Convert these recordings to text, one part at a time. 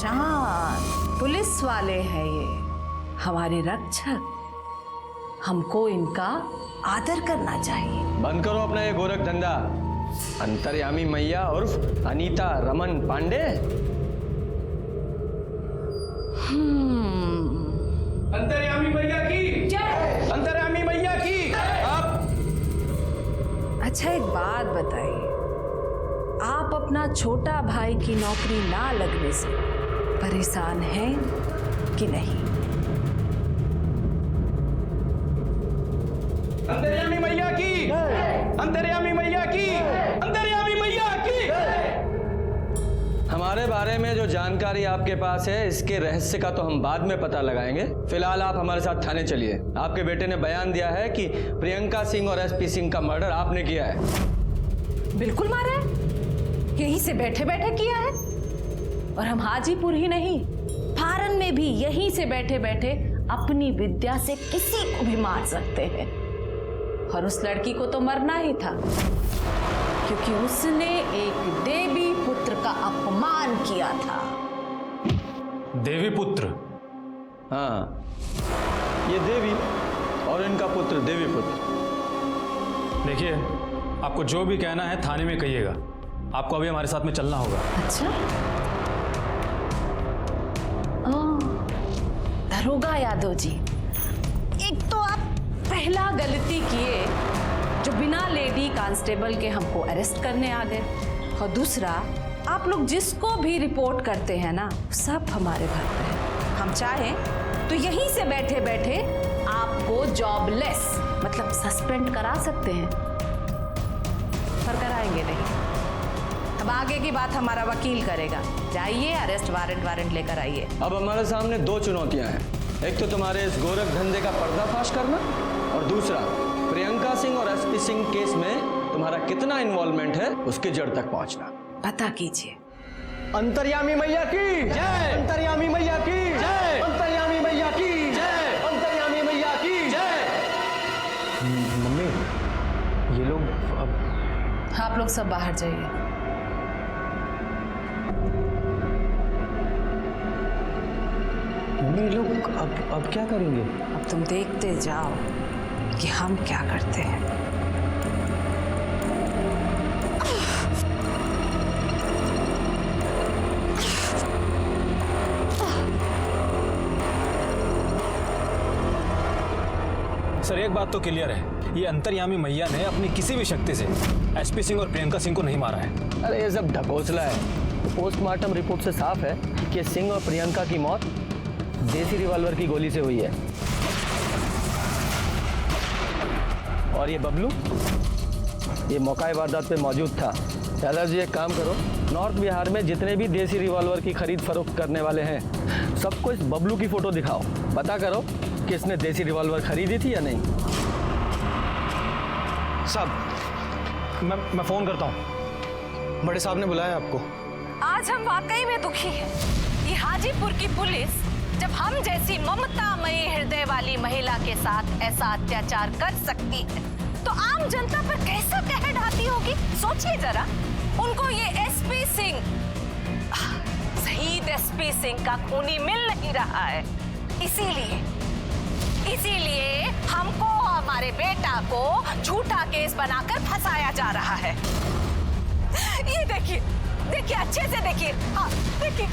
पहचान, पुलिस वाले हैं ये, हमारे रक्षक। हमको इनका आदर करना चाहिए। बंद करो अपना ये गोरख धंधा। अंतर्यामी मैया उर्फ अनीता रमन पांडे। अंतर्यामी मैया की जय। अंतर्यामी मैया की आप। अच्छा एक बात बताइए, आप अपना छोटा भाई की नौकरी ना लगने से परेशान हैं कि नहीं? अंतर्यामी मैया की, अंतर्यामी मैया की, अंतर्यामी मैया की। हमारे बारे में जो जानकारी आपके पास है, इसके रहस्य का तो हम बाद में पता लगाएंगे। फिलहाल आप हमारे साथ थाने चलिए। आपके बेटे ने बयान दिया है कि प्रियंका सिंह और एसपी सिंह का मर्डर आपने किया है। बिल्कुल मारा है, यहीं से बैठे बैठे किया है। और हम हाजीपुर ही नहीं, फारन में भी यहीं से बैठे बैठे अपनी विद्या से किसी को भी मार सकते हैं। और उस लड़की को तो मरना ही था, क्योंकि उसने एक देवी पुत्र का अपमान किया था। देवी पुत्र? हाँ, ये देवी और इनका पुत्र देवी पुत्र। देखिए, आपको जो भी कहना है थाने में कहिएगा। आपको अभी हमारे साथ में चलना होगा। अच्छा, दरोगा यादव जी, एक तो आप पहला गलती किए जो बिना लेडी कांस्टेबल के हमको अरेस्ट करने आ गए, और दूसरा आप लोग जिसको भी रिपोर्ट करते हैं ना, सब हमारे घर पे है। हम चाहें तो यहीं से बैठे बैठे आपको जॉबलेस मतलब सस्पेंड करा सकते हैं, पर कराएंगे नहीं। अब आगे की बात हमारा वकील करेगा। जाइए, अरेस्ट वारंट लेकर आइए। अब हमारे सामने दो चुनौतियां हैं, एक तो तुम्हारे इस गोरख धंधे का पर्दाफाश करना, और दूसरा प्रियंका सिंह और एसपी सिंह केस में तुम्हारा कितना इन्वॉल्वमेंट है उसकी जड़ तक पहुंचना। पता कीजिए। अंतर्यामी मैया की जय। अंतर्यामी मैया की जय। अंतर्यामी मैया की जय। अंतर्यामी मैया की जय। मम्मी, ये लोग अब आप लोग सब बाहर जाइए। मम्मी, लोग अब क्या करेंगे? अब तुम देखते जाओ कि हम क्या करते हैं। सर, एक बात तो क्लियर है, ये अंतर्यामी मैया ने अपनी किसी भी शक्ति से एसपी सिंह और प्रियंका सिंह को नहीं मारा है। अरे ये सब ढकोसला है। पोस्टमार्टम रिपोर्ट से साफ है कि सिंह और प्रियंका की मौत देसी रिवॉल्वर की गोली से हुई है। और ये बबलू, ये मौका वारदात पे मौजूद था। यादव जी, एक काम करो, नॉर्थ बिहार में जितने भी देसी रिवॉल्वर की खरीद फरोख्त करने वाले हैं, सबको इस बबलू की फोटो दिखाओ। पता करो कि इसने देसी रिवॉल्वर खरीदी थी या नहीं। साहब, मैं फोन करता हूँ। बड़े साहब ने बुलाया आपको। आज हम वाकई में दुखी हैं। ये हाजीपुर की पुलिस जब हम जैसी ममतामयी हृदय वाली महिला के साथ ऐसा अत्याचार कर सकती है, तो आम जनता पर कैसा कहर ढाती होगी। सोचिए जरा, उनको ये एसपी सिंह, शहीद एसपी सिंह का खूनी मिल नहीं रहा है। इसीलिए हमको हमारे बेटा को झूठा केस बनाकर फंसाया जा रहा है। ये देखिए, अच्छे से देखिए। हाँ, देखिए,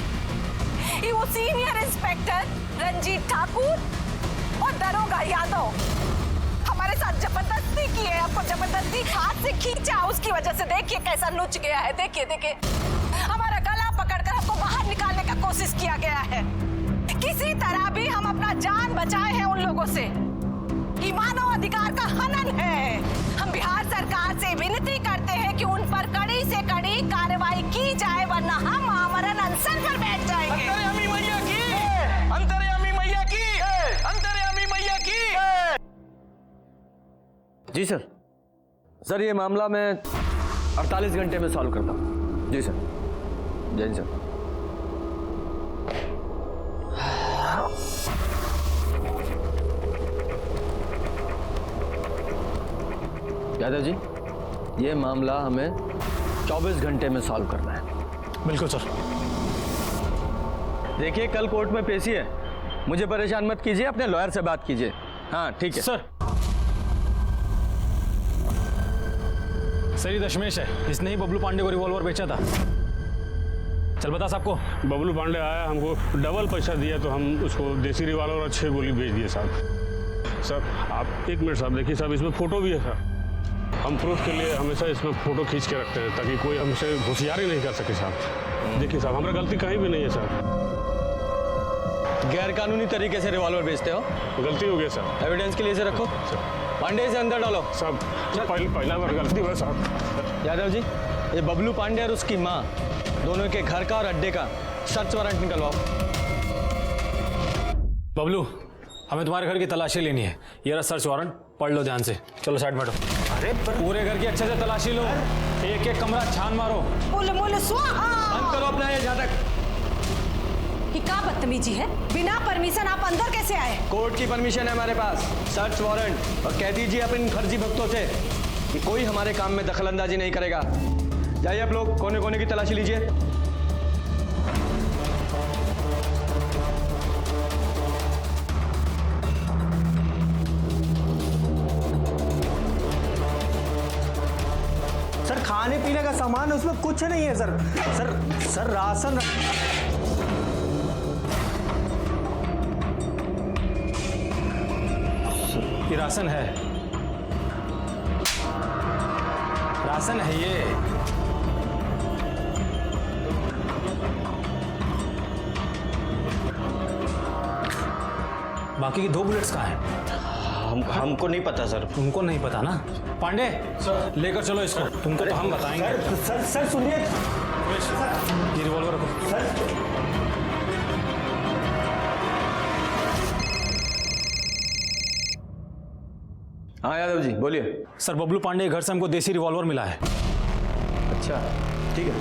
ये वो सीनियर इंस्पेक्टर रंजीत ठाकुर और दरोगा यादव हमारे साथ जबरदस्ती की है। आपको जबरदस्ती हाथ से खींचा, उसकी वजह से देखिए कैसा नुच गया है। देखिए, हमारा गला पकड़कर हमको बाहर निकालने का कोशिश किया गया है। किसी तरह भी हम अपना जान बचाए हैं उन लोगों से। ये मानव अधिकार का हनन है। हम बिहार सरकार से विनती करते हैं कि उन पर कड़ी से कड़ी कार्रवाई की जाए, वरना हम आमरण अनशन पर बैठ जाएंगे। अंतर्यामी मैया की, अंतर्यामी मैया की, अंतर्यामी मैया की। जी सर, ये मामला मैं 48 घंटे में सॉल्व करता हूँ। जी सर। जय सर। यादव जी, ये मामला हमें 24 घंटे में सॉल्व करना है। बिल्कुल सर। देखिए कल कोर्ट में पेशी है, मुझे परेशान मत कीजिए, अपने लॉयर से बात कीजिए। हाँ ठीक है सर ये दशमेश है, इसने ही बबलू पांडे को रिवॉल्वर बेचा था। चल बता सबको। बबलू पांडे आया, हमको डबल पैसा दिया तो हम उसको देसी रिवाल्वर और 6 गोली बेच दिए साहब। सर आप 1 मिनट साहब देखिए साहब, इसमें फ़ोटो भी है सर। हम प्रूफ के लिए हमेशा इसमें फ़ोटो खींच के रखते हैं ताकि कोई हमसे होशियारी नहीं कर सके साहब। देखिए साहब, हमारा गलती कहीं भी नहीं है साहब। गैर कानूनी तरीके से रिवॉल्वर बेचते हो, गलती हो गया साहब। एविडेंस के लिए इसे रखो, पांडे से अंदर डालो। साहब पहला बार गलती हुआ साहब। यादव जी, ये बबलू पांडे और उसकी माँ दोनों के घर का और अड्डे का सर्च वारंट निकलवाओ। बबलू, हमें तुम्हारे घर की तलाशी लेनी है। ये रहा सर्च वारंट, पढ़ लो ध्यान से। चलो साइड में हटो। अरे पूरे घर की अच्छे से तलाशी लो, एक एक कमरा छान मारो। बोले स्वाहा। बंद करो अपना ये जातक। ये क्या बदतमीजी है? बिना परमिशन आप अंदर कैसे आए? कोर्ट की परमिशन है हमारे पास, सर्च वारंट। और कह दीजिए अपने फर्जी भक्तों से कि कोई हमारे काम में दखलंदाजी नहीं करेगा। जाइए आप लोग, कोने कोने की तलाशी लीजिए। सर खाने पीने का सामान है, उसमें कुछ नहीं है सर। सर राशन ये राशन है, राशन है ये। बाकी की 2 बुलेट्स कहाँ हैं? हमको नहीं पता सर। तुमको नहीं पता ना? पांडे लेकर चलो इसको, तुमको तो हम बताएंगे। सर सुनिए, ये रिवॉल्वर रखो। हाँ यादव जी बोलिए। सर बबलू पांडे के घर से हमको देसी रिवॉल्वर मिला है। अच्छा ठीक है।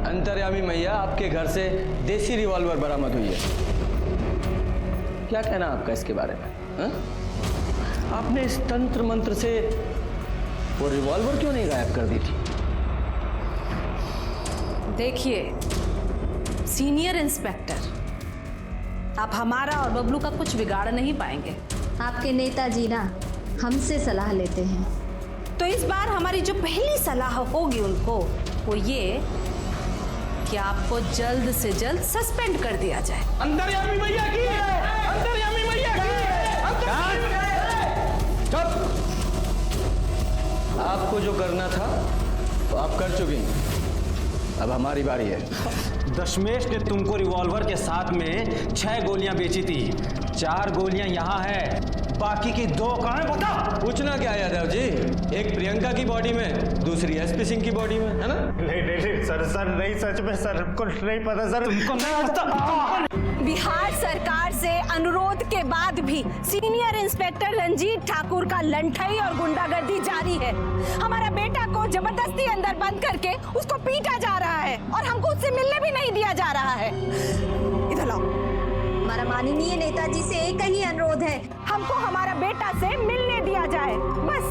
अंतर्यामी मैया, आपके घर से देसी रिवॉल्वर बरामद हुई है। क्या कहना आपका इसके बारे में? हा? आपने इस तंत्र मंत्र से वो रिवॉल्वर क्यों नहीं गायब कर दी थी? देखिए सीनियर इंस्पेक्टर, आप हमारा और बबलू का कुछ बिगाड़ नहीं पाएंगे। आपके नेताजी ना हमसे सलाह लेते हैं। तो इस बार हमारी जो पहली सलाह होगी उनको वो ये कि आपको जल्द से जल्द सस्पेंड कर दिया जाए। अंतर्यामी मैया की है, अंतर्यामी मैया की है। चुप। आपको जो करना था तो आप कर चुकी, अब हमारी बारी है। दशमेश ने तुमको रिवॉल्वर के साथ में 6 गोलियां बेची थी। 4 गोलियां यहाँ है, बाकी की 2 कहाँ है बता? पूछना क्या यादव जी, एक प्रियंका की बॉडी में, दूसरी एसपी सिंह की बॉडी में, है ना? नहीं सर नहीं, सच में सर हमको नहीं पता सर। तुमको नहीं पता? बिहार सरकार से अनुरोध के बाद भी सीनियर इंस्पेक्टर रंजीत ठाकुर का लंठई और गुंडागर्दी जारी है। हमारा बेटा को जबरदस्ती अंदर बंद करके उसको पीटा जा रहा है और हमको उससे मिलने भी नहीं दिया जा रहा है। इधर लाओ। हमारा माननीय नेताजी से एक ही अनुरोध है, हमको हमारा बेटा से मिलने दिया जाए, बस।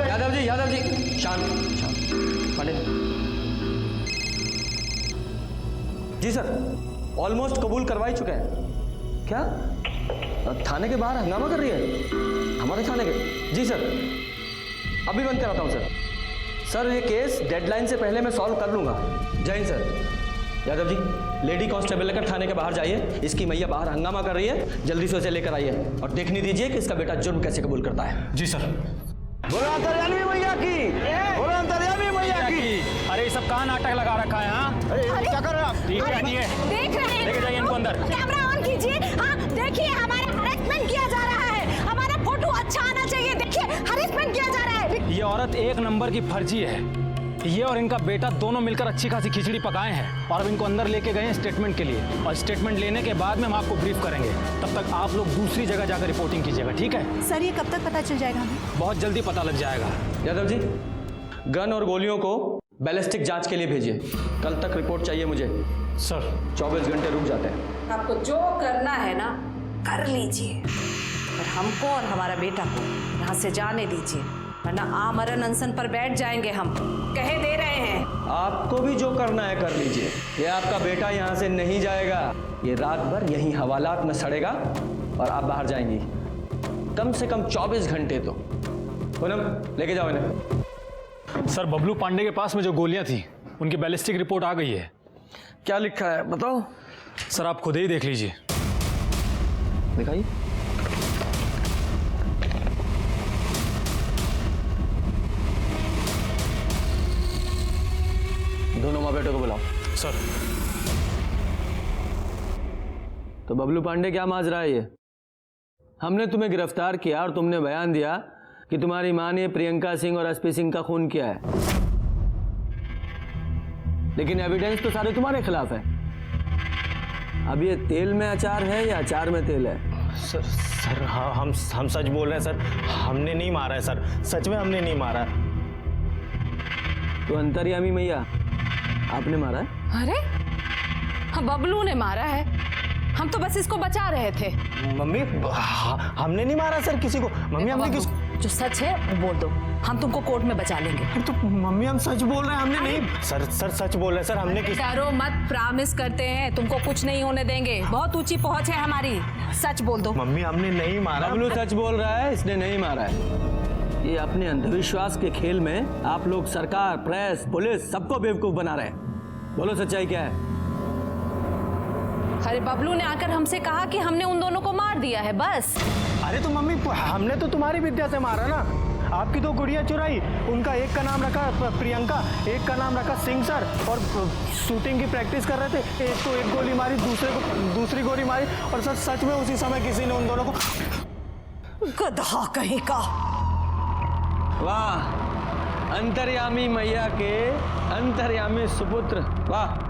यादव जी शांत शांत। पांडे जी सर, ऑलमोस्ट कबूल करवा ही चुके हैं। क्या थाने के बाहर हंगामा कर रही है हमारे थाने के? जी सर, अभी बंद कराता हूँ सर। सर ये केस डेडलाइन से पहले मैं सॉल्व कर लूँगा। जय Hind sir. Yadav ji, lady constable लेकर थाने के बाहर जाइए। इसकी मैया बाहर हंगामा कर रही है, जल्दी से उसे लेकर आइए और देखने दीजिए कि इसका बेटा जुर्म कैसे कबूल करता है। जी सर। बोलो अंतर्यामी मैया की, बोलो अंतर्यामी मैया की। अरे ये सब कहाँ नाटक लगा रखा है? हाँ क्या कर रहे हो आप? ठीक है, देख रहे हैं, लेके जाइए इनको अंदर। कैमरा ऑन कीजिए। हाँ देखिए, हमारा हरेसमेंट किया जा रहा है। हमारा फोटो अच्छा आना चाहिए। देखिए हरेसमेंट किया जा रहा है। ये औरत 1 नंबर की फर्जी है। ये और इनका बेटा दोनों मिलकर अच्छी खासी खिचड़ी पकाए हैं और अब इनको अंदर लेके गए हैं स्टेटमेंट के लिए। और स्टेटमेंट लेने के बाद में हम आपको ब्रीफ करेंगे। तब तक आप लोग दूसरी जगह जाकर रिपोर्टिंग कीजिएगा, ठीक है? सर ये कब तक पता चल जाएगा हमें? बहुत जल्दी पता लग जाएगा। यादव जी, गन और गोलियों को बैलिस्टिक जांच के लिए भेजिए। कल तक रिपोर्ट चाहिए मुझे। सर 24 घंटे रुक जाते हैं। आपको जो करना है ना कर लीजिए, पर हमको और हमारा बेटा को यहाँ से जाने दीजिए, वरना आमरण अनशन पर बैठ जाएंगे हम। कहे दे रहे हैं। आपको भी जो करना है कर लीजिए। ये आपका बेटा यहाँ से नहीं जाएगा। ये रात भर यहीं हवालात में सड़ेगा और आप बाहर जाएंगी। कम से कम 24 घंटे तो। पूनम, लेके जाओ इन्हें। सर, बबलू पांडे के पास में जो गोलियां थी उनकी बैलिस्टिक रिपोर्ट आ गई है। क्या लिखा है बताओ। सर, आप खुद ही देख लीजिए। दिखाइए। दोनों माँ बेटों को बुलाओ। सर, तो बबलू पांडे क्या माजरा है ये? हमने तुम्हें गिरफ्तार किया और तुमने बयान दिया कि तुम्हारी मां ने प्रियंका सिंह और एसपी सिंह का खून किया है, लेकिन एविडेंस तो सारे तुम्हारे खिलाफ है। अब ये तेल में अचार है या अचार में तेल है? सर हाँ, हम सच बोल रहे हैं सर। हमने नहीं मारा है सर, सच में हमने नहीं मारा है। तो अंतर्यामी मैया, आपने मारा है? अरे हाँ, बबलू ने मारा है। हम तो बस इसको बचा रहे थे। मम्मी हमने नहीं मारा सर किसी को। मम्मी हमने किस जो सच है वो बोल दो, हम तुमको कोर्ट में बचा लेंगे। तो मम्मी हम सच बोल रहे हैं, हमने नहीं। सर सच बोल रहे हैं सर, हमने किस डरो मत, प्रॉमिस करते हैं तुमको कुछ नहीं होने देंगे। बहुत ऊंची पहुंच है हमारी। सच बोल दो। मम्मी हमने नहीं मारा। बबलू सच बोल रहा है, इसने नहीं मारा है। ये अपने अंधविश्वास के खेल में आप लोग सरकार, प्रेस, पुलिस सबको बेवकूफ बना रहे हैं। बोलो सच्चाई क्या है? अरे बबलू ने आकर हमसे कहा कि हमने उन दोनों को मार दिया है, बस। अरे तो मम्मी हमने तो तुम्हारी विद्या से मारा ना। आपकी दो गुड़िया चुराई, उनका एक का नाम रखा प्रियंका, एक का नाम रखा सिंह सर, और शूटिंग की प्रैक्टिस कर रहे थे। एक को एक गोली मारी, दूसरे को दूसरी गोली मारी, और सर सच में उसी समय किसी ने उन दोनों को। गधा कहीं का। वाह, अंतर्यामी मैया के अंतर्यामी सुपुत्र, वाह।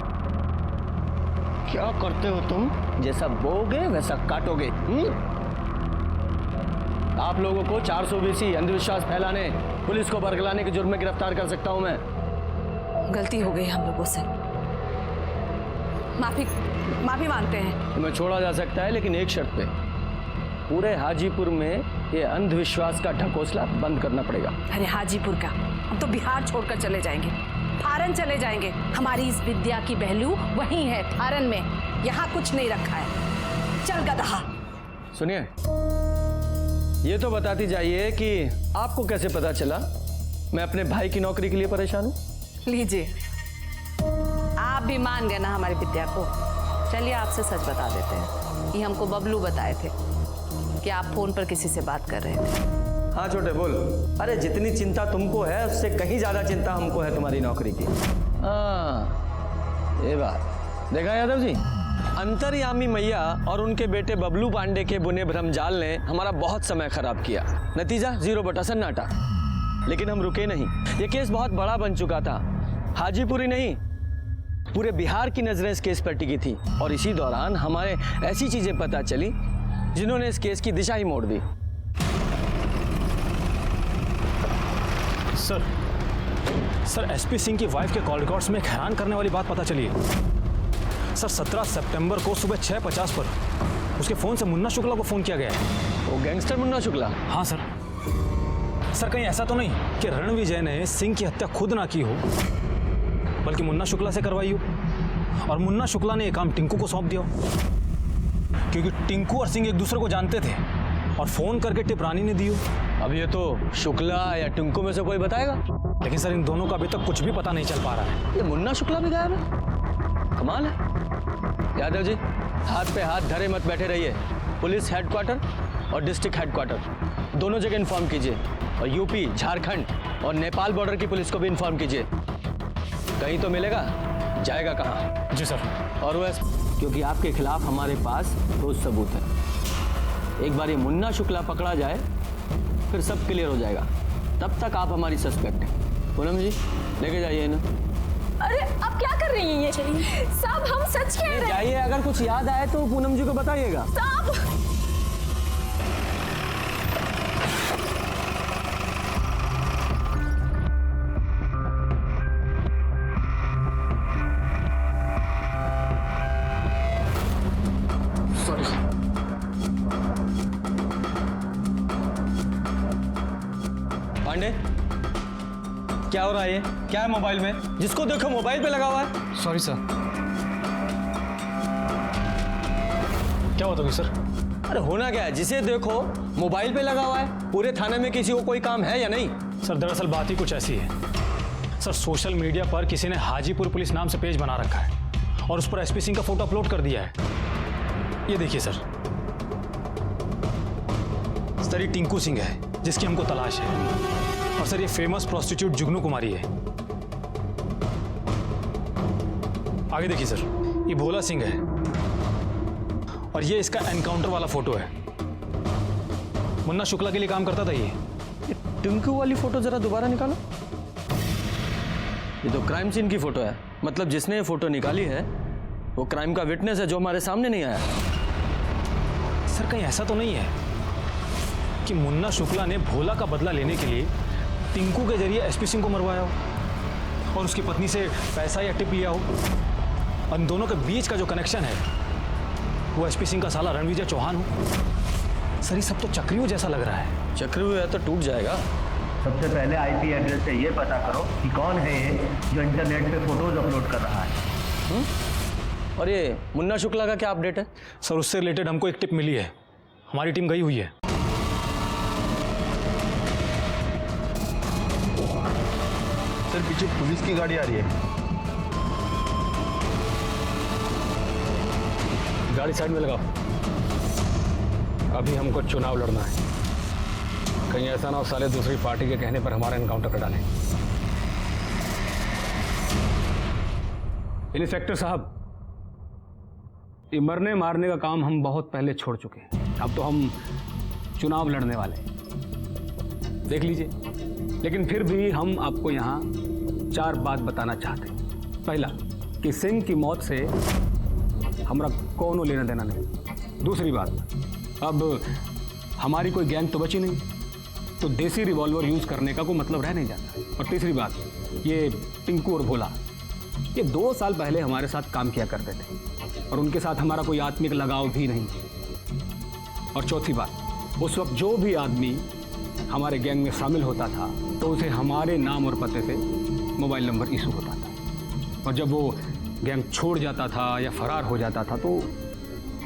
क्या करते हो तुम? जैसा बोगे वैसा काटोगे। आप लोगों को 420 अंधविश्वास फैलाने, पुलिस को बरगलाने के जुर्म में गिरफ्तार कर सकता हूं मैं। गलती हो गई हम लोगों से, माफी मांगते हैं। तुम्हें छोड़ा जा सकता है, लेकिन एक शर्त पे। पूरे हाजीपुर में ये अंधविश्वास का ढकोसला बंद करना पड़ेगा। अरे हाजीपुर का, हम तो बिहार छोड़कर चले जाएंगे, थारन चले जाएंगे। हमारी इस विद्या की पहलू वहीं है, थारन में। यहाँ कुछ नहीं रखा है। चल गधा। सुनिए, ये तो बताती जाइए कि आपको कैसे पता चला मैं अपने भाई की नौकरी के लिए परेशान हूँ? लीजिए, आप भी मान गए ना हमारी विद्या को। चलिए आपसे सच बता देते हैं कि हमको बबलू बताए थे कि आप फोन पर किसी से बात कर रहे थे। हाँ छोटे बोल। अरे जितनी चिंता तुमको है उससे कहीं ज्यादा चिंता हमको है तुम्हारी नौकरी की। हाँ, ये बात देखा यादव जी, अंतर्यामी मैया और उनके बेटे बबलू पांडे के बुने भ्रमजाल ने हमारा बहुत समय खराब किया। नतीजा 0 सन्नाटा। लेकिन हम रुके नहीं। ये केस बहुत बड़ा बन चुका था। हाजीपुर ही नहीं, पूरे बिहार की नजरें इस केस पर टिकी थी, और इसी दौरान हमारे ऐसी चीजें पता चली जिन्होंने इस केस की दिशा ही मोड़ दी। सर, एसपी सिंह की वाइफ के कॉल रिकॉर्ड्स में एक हैरान करने वाली बात पता चली है। सर, 17 सितंबर को सुबह 6:50 पर उसके फोन से मुन्ना शुक्ला को फोन किया गया है। वो गैंगस्टर मुन्ना शुक्ला? हाँ सर। सर, कहीं ऐसा तो नहीं कि रणविजय ने सिंह की हत्या खुद ना की हो, बल्कि मुन्ना शुक्ला से करवाई हो, और मुन्ना शुक्ला ने यह काम टिंकू को सौंप दिया हो, क्योंकि टिंकू और सिंह एक दूसरे को जानते थे और फोन करके टिप रानी ने दी हो। अब ये तो शुक्ला या टिंकू में से कोई बताएगा। लेकिन सर, इन दोनों का अभी तक कुछ भी पता नहीं चल पा रहा है। ये मुन्ना शुक्ला भी गायब है, कमाल है। यादव जी, हाथ पे हाथ धरे मत बैठे रहिए। पुलिस हेडक्वार्टर और डिस्ट्रिक्ट हेडक्वार्टर दोनों जगह इन्फॉर्म कीजिए, और यूपी, झारखंड और नेपाल बॉर्डर की पुलिस को भी इन्फॉर्म कीजिए। कहीं तो मिलेगा, जाएगा कहाँ? जी सर। और वैसे क्योंकि आपके खिलाफ हमारे पास ठोस सबूत है। एक बार ये मुन्ना शुक्ला पकड़ा जाए फिर सब क्लियर हो जाएगा। तब तक आप हमारी सस्पेक्ट हैं। पूनम जी, लेके जाइए ना। अरे आप क्या कर रही हैं ये? साहब हम सच कह रहे हैं। जाइए, अगर कुछ याद आए तो पूनम जी को बताइएगा। साहब पांडे, क्या हो रहा है ये? क्या है मोबाइल में? जिसको देखो मोबाइल पे लगा हुआ है। Sorry sir. क्या हुआ सर? अरे होना क्या है, जिसे देखो मोबाइल पे लगा हुआ है। पूरे थाने में किसी को कोई काम है या नहीं? सर दरअसल बात ही कुछ ऐसी है सर, सोशल मीडिया पर किसी ने हाजीपुर पुलिस नाम से पेज बना रखा है और उस पर एसपी सिंह का फोटो अपलोड कर दिया है। ये देखिए सर, ये टिंकू सिंह है जिसकी हमको तलाश है। और सर ये फेमस प्रोस्टिट्यूट जुगनू कुमारी है। आगे देखिए सर, ये भोला सिंह है और ये इसका एनकाउंटर वाला फोटो है। मुन्ना शुक्ला के लिए काम करता था ये। टिंकू वाली फोटो जरा दोबारा निकालो। ये तो क्राइम सीन की फोटो है, मतलब जिसने ये फोटो निकाली है वो क्राइम का विटनेस है जो हमारे सामने नहीं आया। सर कहीं ऐसा तो नहीं है कि मुन्ना शुक्ला ने भोला का बदला लेने के लिए टिंकू के जरिए एसपी सिंह को मरवाया हो और उसकी पत्नी से पैसा या टिप लिया हो। उन दोनों के बीच का जो कनेक्शन है वो एसपी सिंह का साला रणविजय चौहान हो। सर ये सब तो चक्रव्यूह जैसा लग रहा है। चक्रव्यूह है तो टूट जाएगा। सबसे पहले आईपी एड्रेस से ये पता करो कि कौन है ये जो इंटरनेट पे फोटोज अपलोड कर रहा है। और ये मुन्ना शुक्ला का क्या अपडेट है? सर उससे रिलेटेड हमको एक टिप मिली है, हमारी टीम गई हुई है। सर पीछे पुलिस की गाड़ी आ रही है। गाड़ी साइड में लगाओ, अभी हमको चुनाव लड़ना है। कहीं ऐसा ना हो साले दूसरी पार्टी के कहने पर हमारा एनकाउंटर कर डालें। इंस्पेक्टर साहब, ये मरने मारने का काम हम बहुत पहले छोड़ चुके हैं। अब तो हम चुनाव लड़ने वाले हैं, देख लीजिए। लेकिन फिर भी हम आपको यहाँ 4 बात बताना चाहते हैं। पहला कि सिंह की मौत से हमारा कोनो लेना देना नहीं। दूसरी बात, अब हमारी कोई गैंग तो बची नहीं, तो देसी रिवॉल्वर यूज़ करने का कोई मतलब रह नहीं जाता। और तीसरी बात, ये टिंकू और भोला ये 2 साल पहले हमारे साथ काम किया करते थे और उनके साथ हमारा कोई आत्मिक लगाव भी नहीं। और चौथी बात, उस वक्त जो भी आदमी हमारे गैंग में शामिल होता था तो उसे हमारे नाम और पते से मोबाइल नंबर इशू होता था। और जब वो गैंग छोड़ जाता था या फरार हो जाता था तो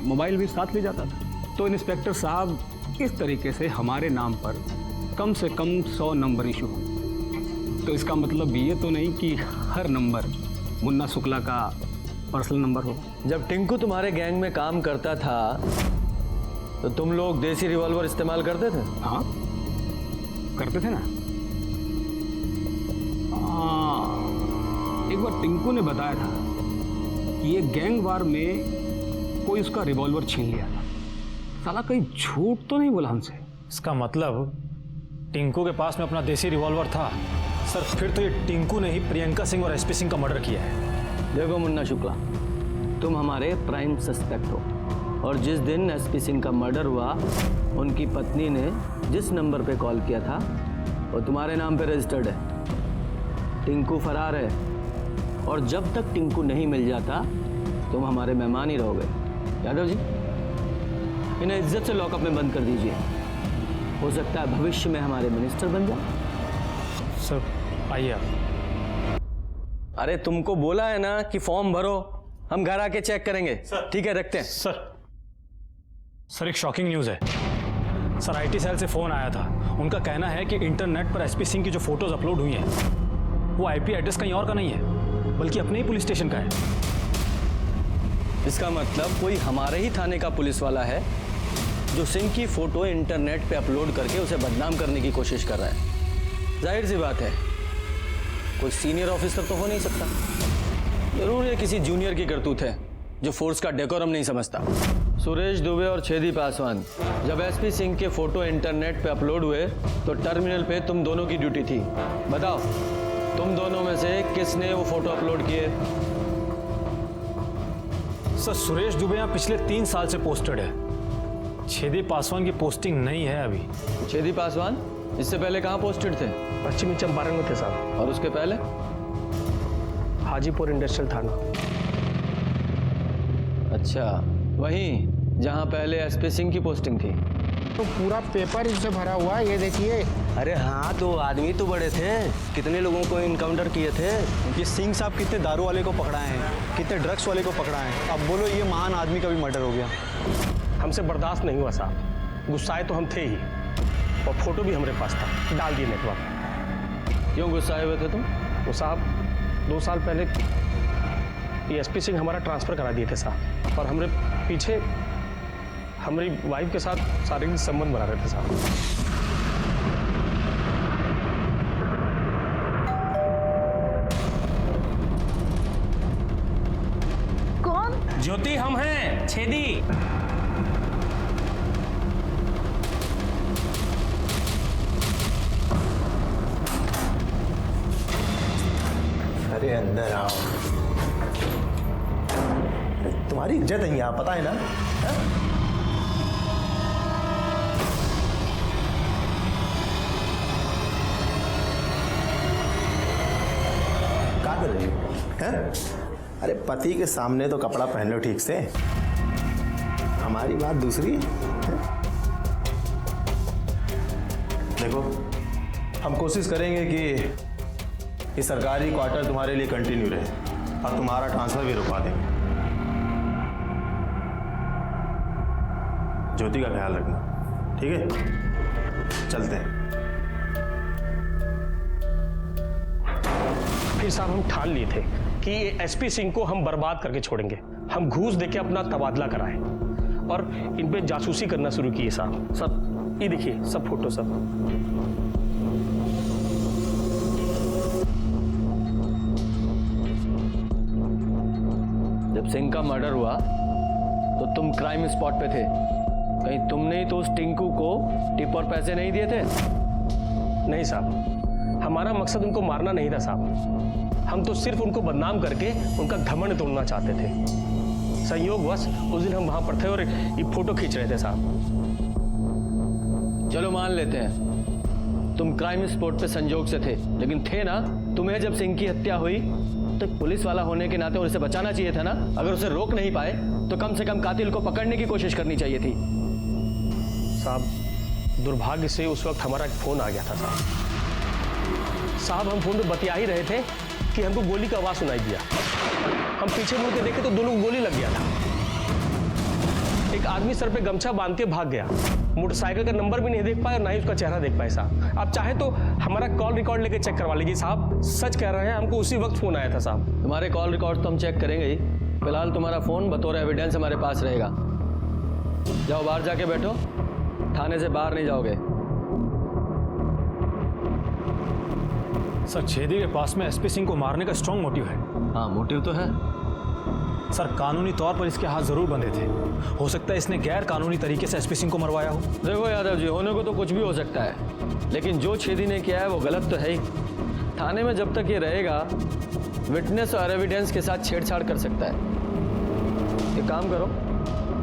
मोबाइल भी साथ ले जाता था। तो इंस्पेक्टर साहब, इस तरीके से हमारे नाम पर कम से कम 100 नंबर इशू हो। तो इसका मतलब ये तो नहीं कि हर नंबर मुन्ना शुक्ला का पर्सनल नंबर हो। जब टिंकू तुम्हारे गैंग में काम करता था तो तुम लोग देसी रिवॉल्वर इस्तेमाल करते थे? हाँ करते थे ना। हाँ, एक बार टिंकू ने बताया था कि ये गैंग वार में कोई उसका रिवॉल्वर छीन लिया था। साला कहीं झूठ तो नहीं बोला हमसे? इसका मतलब टिंकू के पास में अपना देसी रिवॉल्वर था। सर फिर तो ये टिंकू ने ही प्रियंका सिंह और एसपी सिंह का मर्डर किया है। देखो मुन्ना शुक्ला, तुम हमारे प्राइम सस्पेक्ट हो और जिस दिन एसपी सिंह का मर्डर हुआ उनकी पत्नी ने जिस नंबर पे कॉल किया था वो तुम्हारे नाम पे रजिस्टर्ड है। टिंकू फरार है और जब तक टिंकू नहीं मिल जाता तुम हमारे मेहमान ही रहोगे। यादव जी, इन्हें इज्जत से लॉकअप में बंद कर दीजिए। हो सकता है भविष्य में हमारे मिनिस्टर बन जाए। सर आइए आप। अरे तुमको बोला है ना कि फॉर्म भरो, हम घर आके चेक करेंगे। ठीक है, रखते हैं। सर एक शॉकिंग न्यूज़ है। सर आईटी सेल से फ़ोन आया था। उनका कहना है कि इंटरनेट पर एसपी सिंह की जो फोटोज अपलोड हुई हैं वो आईपी एड्रेस कहीं और का नहीं है बल्कि अपने ही पुलिस स्टेशन का है। इसका मतलब कोई हमारे ही थाने का पुलिस वाला है जो सिंह की फोटो इंटरनेट पे अपलोड करके उसे बदनाम करने की कोशिश कर रहा है। जाहिर सी बात है कोई सीनियर ऑफिसर तो हो नहीं सकता। जरूर ये किसी जूनियर की करतूत है जो फोर्स का डेकोरम नहीं समझता। सुरेश दुबे और छेदी पासवान, जब एसपी सिंह के फोटो इंटरनेट पे अपलोड हुए तो टर्मिनल पे तुम दोनों की ड्यूटी थी। बताओ तुम दोनों में से किसने वो फोटो अपलोड किए? सर सुरेश दुबे यहाँ पिछले 3 साल से पोस्टेड है। छेदी पासवान की पोस्टिंग नहीं है अभी। छेदी पासवान इससे पहले कहाँ पोस्टेड थे? पश्चिमी चंपारण में थे साहब। और उसके पहले? हाजीपुर इंडस्ट्रियल थाना। अच्छा, वहीं जहाँ पहले एसपी सिंह की पोस्टिंग थी। तो पूरा पेपर इससे भरा हुआ है, ये देखिए। अरे हाँ, तो आदमी तो बड़े थे, कितने लोगों को इनकाउंटर किए थे। ये सिंह साहब कितने दारू वाले को पकड़ाए हैं, कितने ड्रग्स वाले को पकड़ाए हैं। अब बोलो ये महान आदमी का भी मर्डर हो गया। हमसे बर्दाश्त नहीं हुआ साहब, गुस्साए तो हम थे ही, और फोटो भी हमारे पास था, डाल दिए नेटवर्क। क्यों गुस्साए हुए थे तुम? तो साहब 2 साल पहले ये SP सिंह हमारा ट्रांसफ़र करा दिए थे साहब, और हमारे पीछे हमारी वाइफ के साथ शारीरिक संबंध बना रहे थे साहब। कौन? ज्योति हम हैं, छेदी। अरे अंदर आओ, तुम्हारी इज्जत है यहाँ, पता है ना? क्या कर रही हो? हैं? अरे पति के सामने तो कपड़ा पहन लो ठीक से, हमारी बात दूसरी है। देखो, हम कोशिश करेंगे कि ये सरकारी क्वार्टर तुम्हारे लिए कंटिन्यू रहे और तुम्हारा ट्रांसफर भी रुकवा देंगे। ज्योति का ख्याल रखना, ठीक है? चलते हैं। फिर साहब हम ठान लिए थे कि ये SP सिंह को हम बर्बाद करके छोड़ेंगे। हम घूस देके अपना तबादला कराएं और इन पे जासूसी करना शुरू किए साहब। सब ये देखिए, सब फोटो सब। जब सिंह का मर्डर हुआ तो तुम क्राइम स्पॉट पे थे, कहीं तुमने ही तो उस टिंकू को टिप और पैसे नहीं दिए थे? नहीं साहब, हमारा मकसद उनको मारना नहीं था साहब, हम तो सिर्फ उनको बदनाम करके उनका घमंड तोड़ना चाहते थे। संयोगवश उस दिन हम वहां पर थे और ये फोटो खींच रहे थे साहब। चलो मान लेते हैं तुम क्राइम स्पॉट पे संजोग से थे, लेकिन थे ना? तुम्हें जब सिंह की हत्या हुई तो पुलिस वाला होने के नाते उसे बचाना चाहिए था ना? अगर उसे रोक नहीं पाए तो कम से कम कातिल को पकड़ने की कोशिश करनी चाहिए थी। साहब दुर्भाग्य से उस वक्त हमारा एक फोन आ गया था साहब। हम फोन पे बतिया ही रहे थे कि हमको गोली का आवाज सुनाई दिया। हम पीछे मुड़ के देखे तो दोनों को गोली लग गया था। एक आदमी सर पे गमछा बांध के भाग गया, मोटरसाइकिल का नंबर भी नहीं देख पाए और ना ही उसका चेहरा देख पाए साहब। आप चाहे तो हमारा कॉल रिकॉर्ड लेके चेक करवा लीजिए साहब, सच कह रहे हैं, हमको उसी वक्त फोन आया था साहब। तुम्हारे कॉल रिकॉर्ड तो हम चेक करेंगे ही, फिलहाल तुम्हारा फोन बतौर एविडेंस हमारे पास रहेगा। जाओ बाहर जाके बैठो, थाने से बाहर नहीं जाओगे। सर छेदी के पास में SP सिंह को मारने का स्ट्रांग मोटिव है। हाँ, मोटिव तो है। सर कानूनी तौर पर इसके हाथ जरूर बंधे थे, हो सकता है इसने गैर कानूनी तरीके से SP सिंह को मरवाया हो। देखो यादव जी, होने को तो कुछ भी हो सकता है, लेकिन जो छेदी ने किया है वो गलत तो है ही। थाने में जब तक ये रहेगा विटनेस और एविडेंस के साथ छेड़छाड़ कर सकता है। एक काम करो,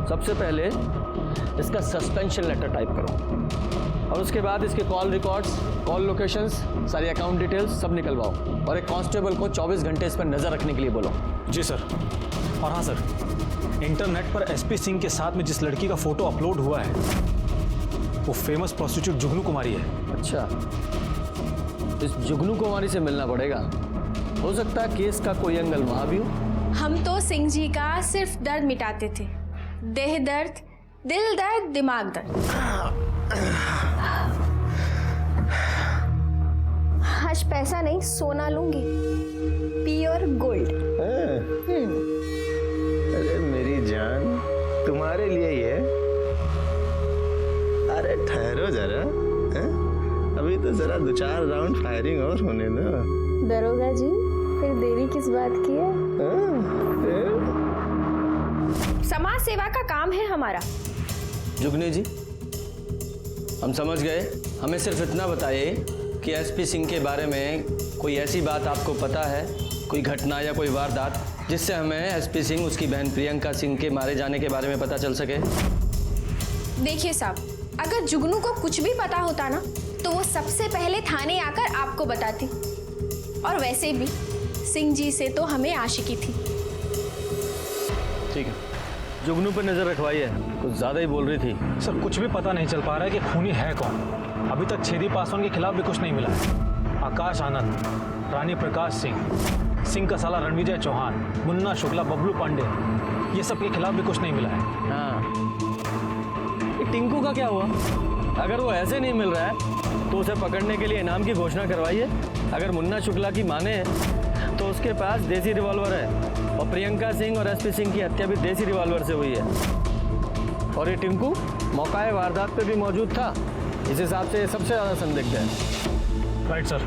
सबसे पहले इसका सस्पेंशन लेटर टाइप करो और उसके बाद इसके कॉल रिकॉर्ड्स, कॉल लोकेशंस, सारी अकाउंट डिटेल्स सब निकलवाओ और एक कांस्टेबल को 24 घंटे इस पर नजर रखने के लिए बोलो। जी सर। और हाँ सर, इंटरनेट पर SP सिंह के साथ में जिस लड़की का फोटो अपलोड हुआ है वो फेमस प्रोस्टिट्यूट जुगनू कुमारी है। अच्छा, इस जुगनू कुमारी से मिलना पड़ेगा, हो सकता है केस का कोई एंगल वहां भी हो। हम तो सिंह जी का सिर्फ दर्द मिटाते थे, देह दर्द, दिल दर्द, दिमाग दर्द। आज पैसा नहीं, सोना लूंगी, प्योर गोल्ड। अरे मेरी जान, तुम्हारे लिए ही है। अरे ठहरो जरा, हैं? अभी तो जरा 2-4 राउंड फायरिंग और होने दो। दरोगा जी, फिर देरी किस बात की है? समाज सेवा का काम है हमारा। जुगनी जी, हम समझ गए, हमें सिर्फ इतना बताइए कि SP सिंह के बारे में कोई ऐसी बात आपको पता है, कोई घटना या कोई वारदात जिससे हमें SP सिंह उसकी बहन प्रियंका सिंह के मारे जाने के बारे में पता चल सके। देखिए साहब, अगर जुगनू को कुछ भी पता होता ना तो वो सबसे पहले थाने आकर आपको बताती। और वैसे भी सिंह जी से तो हमें आशिकी थी। ठीक है, जुगनू पर नजर रखवाइए, कुछ ज्यादा ही बोल रही थी। सर कुछ भी पता नहीं चल पा रहा है कि खूनी है कौन। अभी तक छेदी पासवान के खिलाफ भी कुछ नहीं मिला है। आकाश आनंद, रानी प्रकाश सिंह, सिंह का साला रणविजय चौहान, मुन्ना शुक्ला, बबलू पांडे, ये सब के खिलाफ भी कुछ नहीं मिला है। हाँ, ये टिंकू का क्या हुआ? अगर वो ऐसे नहीं मिल रहा है तो उसे पकड़ने के लिए इनाम की घोषणा करवाइए। अगर मुन्ना शुक्ला की माने तो उसके पास देसी रिवॉल्वर है और प्रियंका सिंह और एसपी सिंह की हत्या भी देसी रिवॉल्वर से हुई है। और ये टिंकू मौकाए वारदात पे भी मौजूद था। इस हिसाब से सबसे ज्यादा संदिग्ध है। Right sir.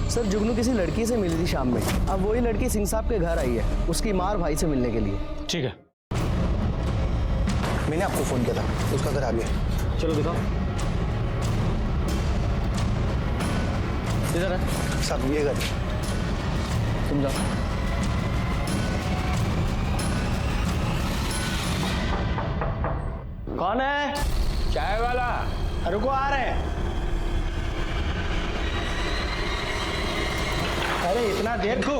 सर जुगनू किसी लड़की से मिली थी शाम में। अब वही लड़की सिंह साहब के घर आई है उसकी माँ और भाई से मिलने के लिए। ठीक है, मैंने आपको फोन किया था, उसका घर आ गया। चलो दिखाओ। किधर है? साहब ये घर। तुम जाओ। कौन है? चाय वाला। रुको आ रहे हैं। अरे इतना देर को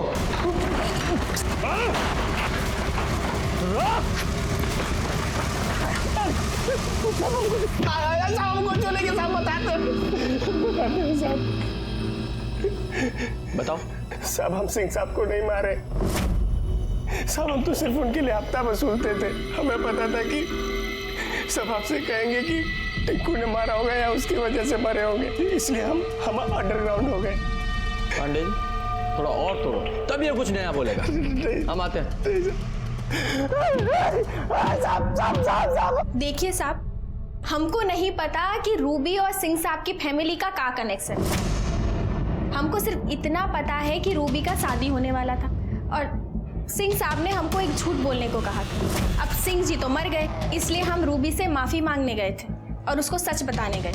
बताओ। साहब हम सिंह साहब को नहीं मारे साहब, हम तो सिर्फ उनके लिए हफ्ता वसूलते थे। हमें पता था कि सब आपसे कहेंगे कि टिंकू ने मारा होगा या उसकी वजह से मरे होंगे, इसलिए हम अंडरग्राउंड हो गए। पांडे जी थोड़ा और तोड़ो तब ये कुछ नया बोलेगा। हम आते हैं। देखिए साहब, हमको नहीं पता कि रूबी और सिंह साहब की फैमिली का क्या कनेक्शन। हमको सिर्फ इतना पता है कि रूबी का शादी होने वाला था और सिंह साहब ने हमको एक झूठ बोलने को कहा था। अब सिंह जी तो मर गए, इसलिए हम रूबी से माफी मांगने गए थे और उसको सच बताने गए।